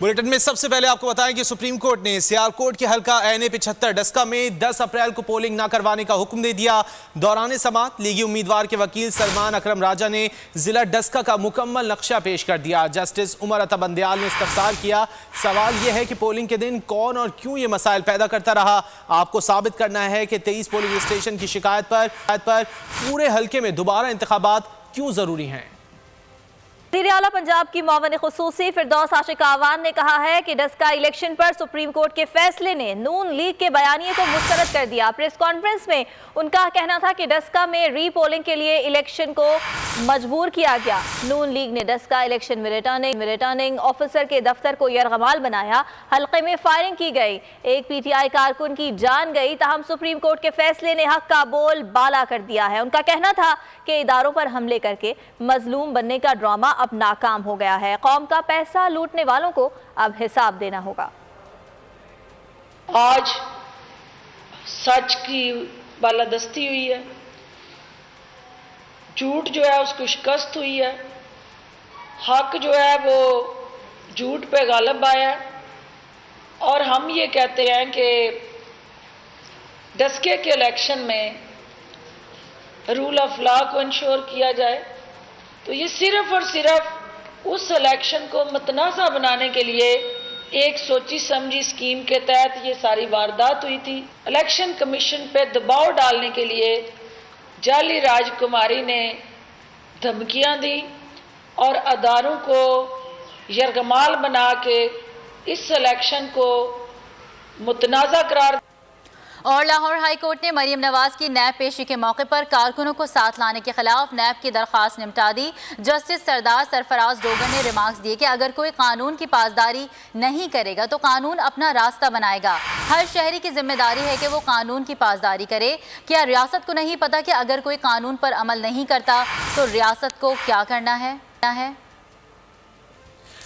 Bulletin में सबसे पहले आपको बताएं कि सुप्रीम कोर्ट ने सियालकोट के हल्का एन ए 75 डस्का में 10 अप्रैल को पोलिंग न करवाने का हुक्म दे दिया। दौरान समाअत लीगी उम्मीदवार के वकील सलमान अकरम राजा ने जिला डस्का का मुकम्मल नक्शा पेश कर दिया। जस्टिस उमर अता बंदयाल ने इस्तफसार किया। सवाल यह है कि पोलिंग के दिन कौन और क्यों ये मसाइल पैदा करता रहा। आपको साबित करना है कि 23 पोलिंग स्टेशन की शिकायत पर पूरे हल्के में दोबारा इंतखाबात क्यों जरूरी हैं। वज़ीर आला पंजाब की मुआविन खुसूसी फिरदौस आशिक आवान ने कहा है कि डस्का इलेक्शन पर सुप्रीम कोर्ट के फैसले ने नून लीग के बयानिए को मुस्तरद कर दिया। प्रेस कॉन्फ्रेंस में उनका कहना था कि डस्का में री पोलिंग के लिए इलेक्शन को मजबूर किया गया। नून लीग ने डस्का इलेक्शन में रिटर्निंग ऑफिसर के दफ्तर को यरगमाल बनाया। हल्के में फायरिंग की गई, एक PTI कारकुन की जान गई। ताहम सुप्रीम कोर्ट के फैसले ने हक का बोल बाला कर दिया है। उनका कहना था कि इदारों पर हमले करके मजलूम बनने का ड्रामा अब नाकाम हो गया है। कौम का पैसा लूटने वालों को अब हिसाब देना होगा। आज सच की बालादस्ती हुई है, झूठ जो है उसको शिकस्त हुई है, हक जो है वो झूठ पे गालिब आया है। और हम ये कहते हैं कि डस्के के इलेक्शन में रूल ऑफ लॉ को इंश्योर किया जाए। तो ये सिर्फ और सिर्फ उस इलेक्शन को मुतनाज़ा बनाने के लिए एक सोची समझी स्कीम के तहत ये सारी वारदात हुई थी। इलेक्शन कमीशन पे दबाव डालने के लिए जाली राजकुमारी ने धमकियां दी और अदारों को यरगमाल बना के इस इलेक्शन को मुतनाज़ा करार। और लाहौर हाई कोर्ट ने मरीम नवाज की नैब पेशी के मौके पर कारकुनों को साथ लाने के खिलाफ नैब की दरख्वास्त निपटा दी। जस्टिस सरदार सरफराज डोगर ने रिमार्क्स दिए कि अगर कोई कानून की पासदारी नहीं करेगा तो कानून अपना रास्ता बनाएगा। हर शहरी की जिम्मेदारी है कि वो कानून की पासदारी करे। क्या रियासत को नहीं पता कि अगर कोई कानून पर अमल नहीं करता तो रियासत को क्या करना है?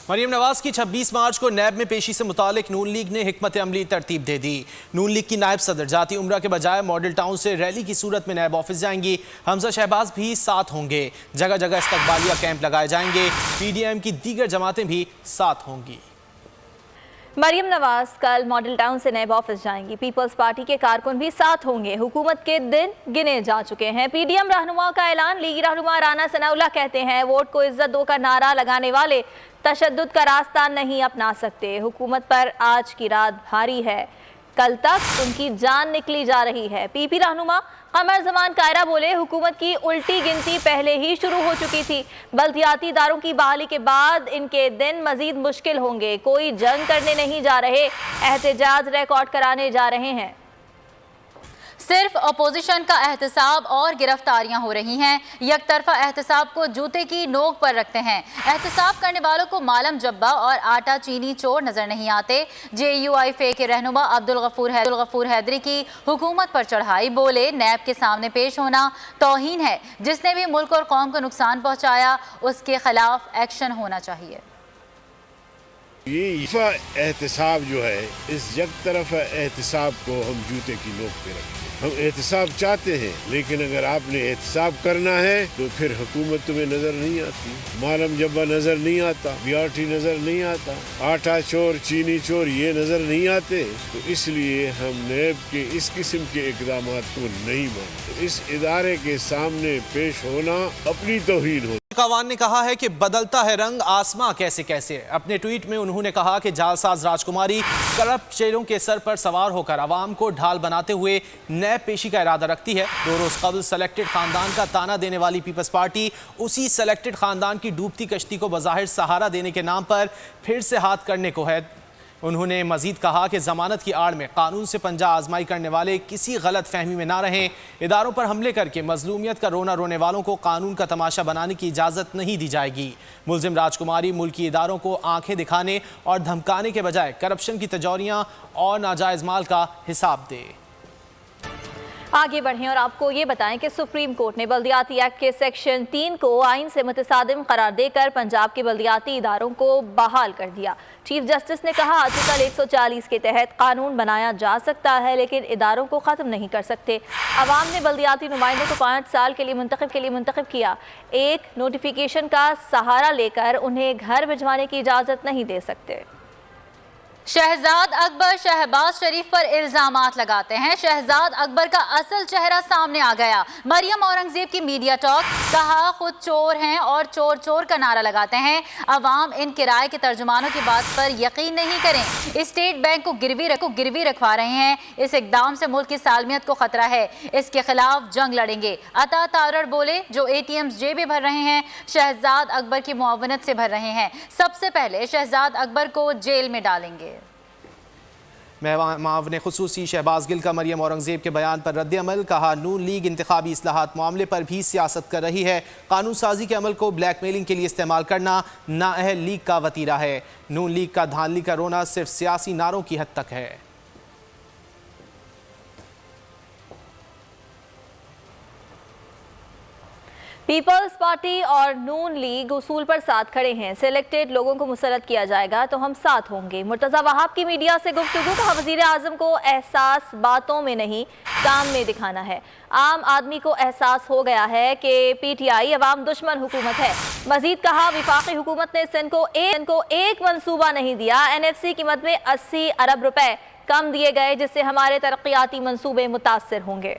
मरीम नवाज की 26 मार्च को नैब में पेशी से मुतालिक नून लीग ने हिकमत अमली तरतीब दे दी। नून लीग की नायब सदर जाती उम्रा के बजाय मॉडल टाउन से रैली की सूरत में नैब ऑफिस जाएंगी। हमजा शहबाज भी साथ होंगे। जगह जगह इस्तकबालिया कैंप लगाए जाएंगे। PDM की दीगर जमातें भी साथ होंगी। मरीम नवाज कल मॉडल टाउन से नैब ऑफिस जाएंगी। पीपल्स पार्टी के कारकुन भी साथ होंगे। हुकूमत के दिन गिने जा चुके हैं। PDM रहनुमा का ऐलान। लीगी रहनुमा राना सनाउल्लाह कहते हैं वोट को इज्जत दो का नारा लगाने वाले तशद्दुद का रास्ता नहीं अपना सकते। हुकूमत पर आज की रात भारी है, कल तक उनकी जान निकली जा रही है। PP रहनुमा कमर जमान कायरा बोले हुकूमत की उल्टी गिनती पहले ही शुरू हो चुकी थी। बल्दियाती इदारों की बहाली के बाद इनके दिन मजीद मुश्किल होंगे। कोई जंग करने नहीं जा रहे, एहतजाज रिकॉर्ड कराने जा रहे हैं। सिर्फ अपोजिशन का एहतसाब और गिरफ्तारियां हो रही हैं। यकतरफा एहतसाब को जूते की नोक पर रखते हैं। एहतसाब करने वालों को मालम जब्बा और आटा चीनी चोर नजर नहीं आते। JUIFA के रहनुमा अब्दुल गफूर हैदरी की हुकूमत पर चढ़ाई। बोले नैब के सामने पेश होना तौहीन है। जिसने भी मुल्क और कौम को नुकसान पहुंचाया उसके खिलाफ एक्शन होना चाहिए। ये एहतसाब जो है, इस एक तरफ एहतसाब को हम जूते की नोक पे रखें। हम एहतसाब चाहते हैं, लेकिन अगर आपने एहतसाब करना है तो फिर हुकूमत तुम्हें नजर नहीं आती, मालम जब्बा नजर नहीं आता, बियाठी नजर नहीं आता, आटा चोर चीनी चोर ये नजर नहीं आते। तो इसलिए हम नैब के इस किस्म के इक़दाम को नहीं मानते। इस इदारे के सामने पेश होना अपनी तौहीन हो। आवान ने कहा है कि बदलता है रंग आसमां कैसे कैसे। अपने ट्वीट में उन्होंने कहा कि जालसाज राजकुमारी करप्ट शेरों के सर पर सवार होकर आवाम को ढाल बनाते हुए नैब पेशी का इरादा रखती है। 2 रोज कबल सेलेक्टेड खानदान का ताना देने वाली पीपल्स पार्टी उसी सेलेक्टेड खानदान की डूबती कश्ती को बज़ाहिर सहारा देने के नाम पर फिर से हाथ करने को है। उन्होंने मजीद कहा कि जमानत की आड़ में कानून से पंजा आजमाई करने वाले किसी गलत फहमी में ना रहें। इदारों पर हमले करके मजलूमियत का रोना रोने वालों को कानून का तमाशा बनाने की इजाज़त नहीं दी जाएगी। मुल्जिम राजकुमारी मुल्की इदारों को आंखें दिखाने और धमकाने के बजाय करप्शन की तजौरियां और नाजायज़ माल का हिसाब दे। आगे बढ़ें और आपको ये बताएं कि सुप्रीम कोर्ट ने बल्दियाती एक्ट के सेक्शन 3 को आइन से मुतसादिम करार देकर पंजाब के बल्दियाती इदारों को बहाल कर दिया। चीफ जस्टिस ने कहा आर्टिकल 140 के तहत कानून बनाया जा सकता है लेकिन इदारों को ख़त्म नहीं कर सकते। अवाम ने बल्दियाती नुमाइंदों को 5 साल के लिए मुंतखब किया। एक नोटिफिकेशन का सहारा लेकर उन्हें घर भिजवाने की इजाज़त नहीं दे सकते। शहजाद अकबर शहबाज शरीफ पर इल्जामात लगाते हैं। शहजाद अकबर का असल चेहरा सामने आ गया। मरियम औरंगजेब की मीडिया टॉक, कहा खुद चोर हैं और चोर चोर का नारा लगाते हैं। अवाम इन किराए के तर्जुमानों की बात पर यकीन नहीं करें। स्टेट बैंक को गिरवी रखवा रहे हैं। इस इकदाम से मुल्क की सालमियत को खतरा है। इसके खिलाफ जंग लड़ेंगे। अता तारड़ बोले, जो ATMs जेबें भर रहे हैं शहजाद अकबर की मुआवनत से भर रहे हैं। सबसे पहले शहजाद अकबर को जेल में डालेंगे। मावने खुसूसी शहबाज गिल का मरियम औरंगजेब के बयान पर रद्द-ए-अमल, कहा नून लीग इंतखाबी इस्लाहात मामले पर भी सियासत कर रही है। कानून साजी के अमल को ब्लैकमेलिंग के लिए इस्तेमाल करना नाअहल लीग का वतीरा है। नून लीग का धांधली का रोना सिर्फ सियासी नारों की हद तक है। पीपल्स पार्टी और नून लीग उसूल पर साथ खड़े हैं। सिलेक्टेड लोगों को मुसल्लत किया जाएगा तो हम साथ होंगे। मुर्तज़ा वहाब की मीडिया से गुफ्तगू, कहा वज़ीर आज़म को एहसास बातों में नहीं काम में दिखाना है। आम आदमी को एहसास हो गया है कि PTI अवाम दुश्मन हुकूमत है। मजीद कहा विफाकी हुकूमत ने सिंध को एक मनसूबा नहीं दिया। NFC की मद में 80 अरब रुपए कम दिए गए, जिससे हमारे तरक्याती मनसूबे मुतासर होंगे।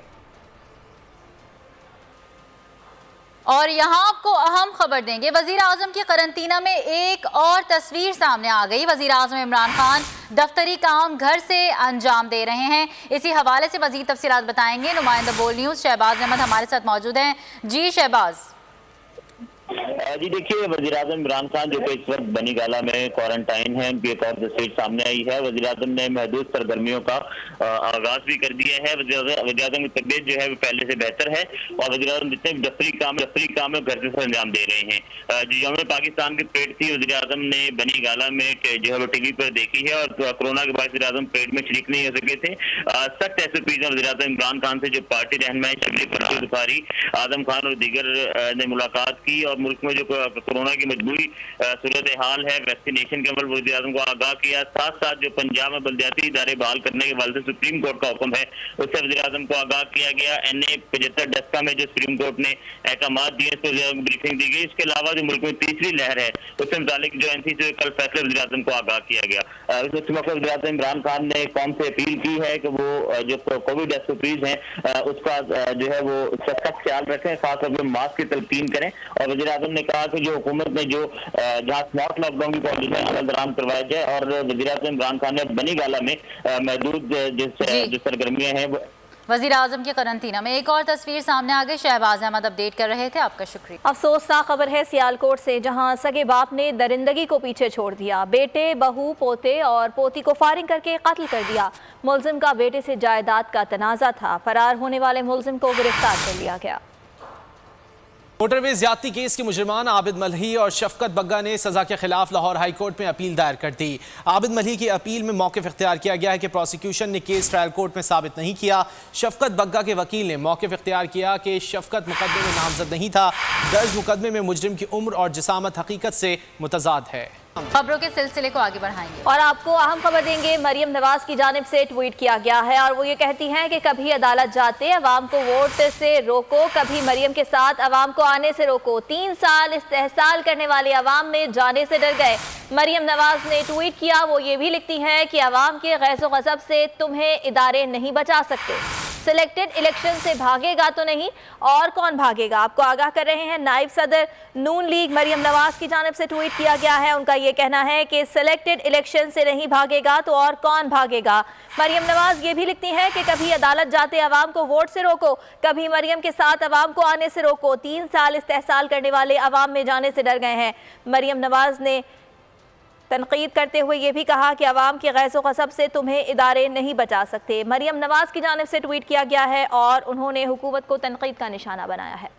और यहाँ आपको अहम खबर देंगे, वजीर आजम की करंतना में एक और तस्वीर सामने आ गई। वजीर आजम इमरान खान दफ्तरी काम घर से अंजाम दे रहे हैं। इसी हवाले से मजीद तफसीलात बताएंगे नुमाइंदा बोल न्यूज़ शहबाज अहमद हमारे साथ मौजूद हैं। जी शहबाज। जी देखिए, वज़ीर आज़म इमरान खान जो कि इस वक्त बनी गाला में क्वारंटाइन है, उनकी एक और तस्वीर सामने आई है। वज़ीर आज़म ने महदूद सरगर्मियों का आगाज भी कर दिया है। वज़ीर आज़म की तबीयत जो है वो पहले से बेहतर है और वज़ीर आज़म जितने भी दफ्तरी काम है घर से अंजाम दे रहे हैं। जो यौम पाकिस्तान की परेड थी, वज़ीर आज़म ने बनी गाला में जो है वो TV पर देखी है और कोरोना के बाद वज़ीर आज़म परेड में शरीक नहीं हो सके थे। सख्त SOPs हैं वज़ीर आज़म इमरान खान से, जो पार्टी रहनुमाई शबली बुखारी, आजम खान और दीगर ने मुलाकात की और मुल्क में जो कोरोना की मजबूरी सूरत हाल है, वैक्सीनेशन के अमल वज़ीर आज़म को आगाह किया। साथ साथ जो पंजाब में बल्दियाती इदारे बहाल करने के वाले सुप्रीम कोर्ट का हुक्म है, उससे वज़ीर आज़म को आगाह किया गया। NA 75 डस्का में जो सुप्रीम कोर्ट ने अहकाम दिए, इस पर ब्रीफिंग दी गई। इसके अलावा जो मुल्क में तीसरी लहर है, उससे मुतालिक जो NC से कल फैसले वज़ीर आज़म को आगाह किया गया। इस मौके वज़ीर आज़म इमरान खान ने कौम से अपील की है कि वो जो कोविड SOPs हैं उसका जो है वो सख्त ख्याल रखें, खासतौर पर मास्क की तलकीन करें। और वज़ीर आज़म ने कहा कि जो हुकूमत ने जो जहाँ स्मार्ट लॉकडाउन की पॉलिसी अमल दराम करवाया जाए और वज़ीर आज़म इमरान खान ने बनी गाला में महदूद जो सरगर्मियाँ हैं। वज़ीर आज़म के करंतना में एक और तस्वीर सामने आ गई। शहबाज अहमद अपडेट कर रहे थे, आपका शुक्रिया। अफसोसनाक खबर है सियालकोट से, जहां सगे बाप ने दरिंदगी को पीछे छोड़ दिया। बेटे, बहू, पोते और पोती को फायरिंग करके कत्ल कर दिया। मुलजिम का बेटे से जायदाद का तनाज़ा था। फरार होने वाले मुलजिम को गिरफ्तार कर लिया गया। मोटरवे ज्यादती केस के मुजरिमान आबिद मल्ही और शफकत बग्गा ने सजा के खिलाफ लाहौर हाई कोर्ट में अपील दायर कर दी। आबिद मल्ही की अपील में मौक़िफ़ इख्तियार किया गया है कि प्रोसिक्यूशन ने केस ट्रायल कोर्ट में साबित नहीं किया। शफकत बग्गा के वकील ने मौक़िफ़ इख्तियार किया कि शफकत मुकदमे में नामजद नहीं था। दर्ज मुकदमे में मुजरिम की उम्र और जिसामत हकीकत से मुतजाद है। खबरों के सिलसिले को आगे बढ़ाएंगे और आपको अहम खबर देंगे। मरियम नवाज की जानिब से ट्वीट किया गया है और वो ये कहती हैं कि कभी अदालत जाते अवाम को वोट से रोको, कभी मरियम के साथ अवाम को आने से रोको। 3 साल इस्तेहसाल करने वाले अवाम में जाने से डर गए। मरियम नवाज ने ट्वीट किया, वो ये भी लिखती हैं कि अवाम के गैज़ो गज़ब से तुम्हें इदारे नहीं बचा सकते। सिलेक्टेड इलेक्शन से भागेगा तो नहीं, और कौन भागेगा, आपको आगाह कर रहे हैं नायब सदर नून लीग मरियम नवाज की जानिब से ट्वीट किया गया है। उनका ये कहना है कि सिलेक्टेड इलेक्शन से नहीं भागेगा तो और कौन भागेगा। मरियम नवाज ये भी लिखती हैं कि कभी अदालत जाते अवाम को वोट से रोको, कभी मरियम के साथ अवाम को आने से रोको। 3 साल इस्तेहसाल करने वाले अवाम में जाने से डर गए हैं। मरियम नवाज ने तनकीद करते हुए ये भी कहा कि अवाम के गैज़ो गज़ब से तुम्हें इदारे नहीं बचा सकते। मरियम नवाज की जानिब से ट्वीट किया गया है और उन्होंने हुकूमत को तनकीद का निशाना बनाया है।